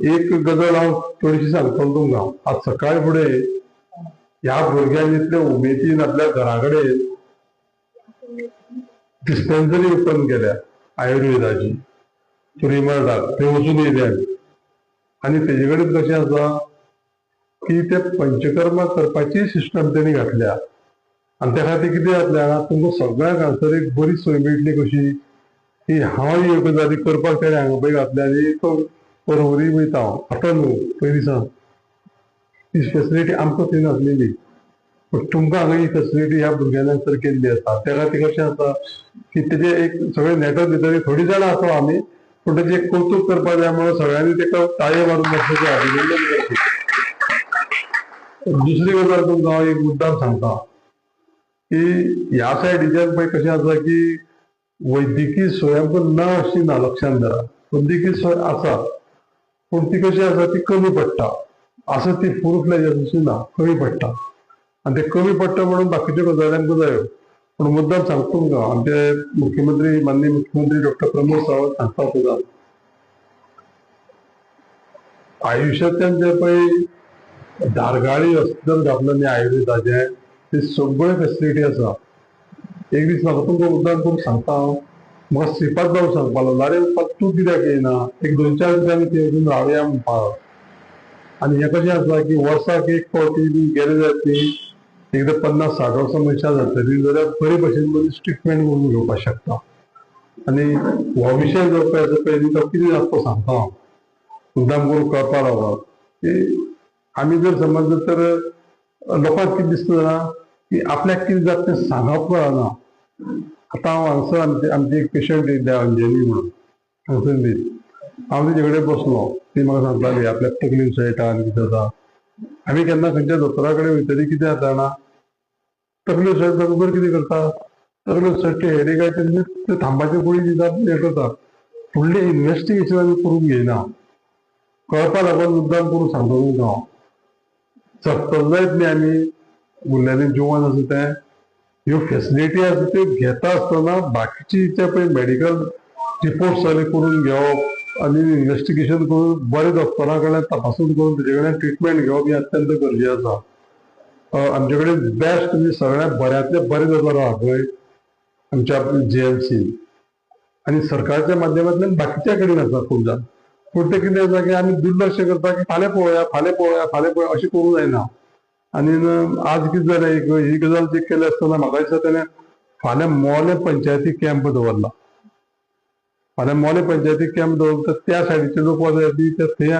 एक गजाल हांव थोडीशी सांगतलो तुमकां। आज सकाळी फुडें ह्या भुरग्यांनी इतल्या उमेदीन आपल्या घरा कडेन डिस्पेन्सरी ओपन केल्या आयुर्वेदाची परिमळाक थंय वचून येयले आनी तेजे कडेन कशें आसा की ते पंचकर्मा करपाची सिस्टम तेणी घातल्या आनी त्या खातीर कितें जातलें हांगा तुमकां सगळ्यांक हांगासर एक बरी सोय मेळटली कशी की हांव ह्यो गजाली करपाक तेणें हांगा पळय घातल्या आनी तो परवरी वयता हांव आतां न्हू पयलीं सावन ती फेसिलिटी आमकां थंय नासलेली पूण तुमकां हांगा ही फेसिलिटी ह्या भुरग्यांक तर केल्ली आसा। त्या खातीर कशें आसा की तेजे एक सगळे नेटर भितर थोडीं जाणां आसा आमी पूण तेजें एक कौतूक करपाक जाय म्हणून सगळ्यांनी तेका ताळयो मारून बसपाचें अभिनंदन करचें। दुसरी गजाल तुमकां हांव एक मुद्दाम सांगता की ह्या सायडीच्यान पळय कशें आसा की वैद्यकीय सोय आमकां ना अशी ना, लक्षांत धरा। वैद्यकीय सोय आसा पूण ती कशी आसा ती कमी पडटा, आसा ती फूल फ्लेजेड अशी ना, कमी पडटा आनी ते कमी पडटा म्हणून बाकीच्यो गजाली आमकां जायो। पूण मुद्दाम सांगता तुमकां आमचे मुख्यमंत्री माननीय मुख्यमंत्री डॉक्टर प्रमोद सावंत सांगता सदांच आयुश्यातल्यान जे पळय धारगाळी हॉस्पिटल घातलें न्ही आयुर्वेदाचें ते सगळ्यो फेसिलिटी आसा। एक दीस म्हाका तुमकां मुद्दाम करून सांगता हांव म्हाका श्रीपाद भाऊ सांगपाक लागलो आरे तूं कित्याक येयना एक 2-4 दीस आमी थंय वचून रावया म्हणपाक। आनी हें कशें आसा की वर्साक एक फावटी बी गेले जायत न्ही एकदां 50-60 वर्सां मनशां जातकीर जाल्यार बरे भशेन मनीस ट्रिटमेंट करून घेवपाक शकता। आनी हो विशय जो पळय आसा पळय न्ही तो कितें जाता तो सांगता हांव मुद्दाम करून कळपाक लागलो की आमी जर समज तर लोकांक कितें दिसता जाणा की आपल्याक कितें जाता तें सांगप कळना। आतां हांव हांगसर आमची एक पेशंट येयल्या अंजली म्हणून हांगसर न्ही हांव तेजे कडेन बसलो ती म्हाका सांगताली आपल्याक तकली उसळटा आनी कितें जाता। आमी केन्ना खंयच्या दोतोरा कडेन वयतलीं कितें जाता जाणा तकली उसळटा बरोबर कितें करता तकली उसळटा हेडेक ते थांबाच्यो गुळी दितात हें करता फुडलें इन्वेस्टिगेशन आमी करून घेयना। कळपा लागून मुद्दाम करून सांगता तुमकां हांव जगतले जायत न्ही आमी उरलेलें जिवन आसा तें ह्यो फेसिलिटी आसा त्यो घेता आसतना बाकीची जे पळय मेडिकल रिपोर्ट्स सगळे करून घेवप आनी इन्वेस्टिगेशन करून बरे डॉक्टरा कडल्यान तपासून करून तेजे कडल्यान ट्रिटमेंट घेवप हें अत्यंत गरजेचें आसा। आमचे कडेन बेस्ट म्हणजे सगळ्यात बऱ्यांतले बरे दोतोर आहा पळय आमच्या JMC आनी सरकारच्या माध्यमांतल्यान बाकीच्या कडेन आसा खूब जाण पूण ते कितें जाता की आमी दुर्लक्ष करता की फाल्यां पळोवया फाल्यां पळोवया फाल्यां पळोवया अशें करूं जायना। आनी आज कितें जालें ही गजाल चेक केली आसतना म्हाका दिसता तेणें फाल्यां मोले पंचायती कॅम्प दवरला। फाल्यां मोले पंचायती कॅम्प दवरता त्या सायडीचे लोक वता थंय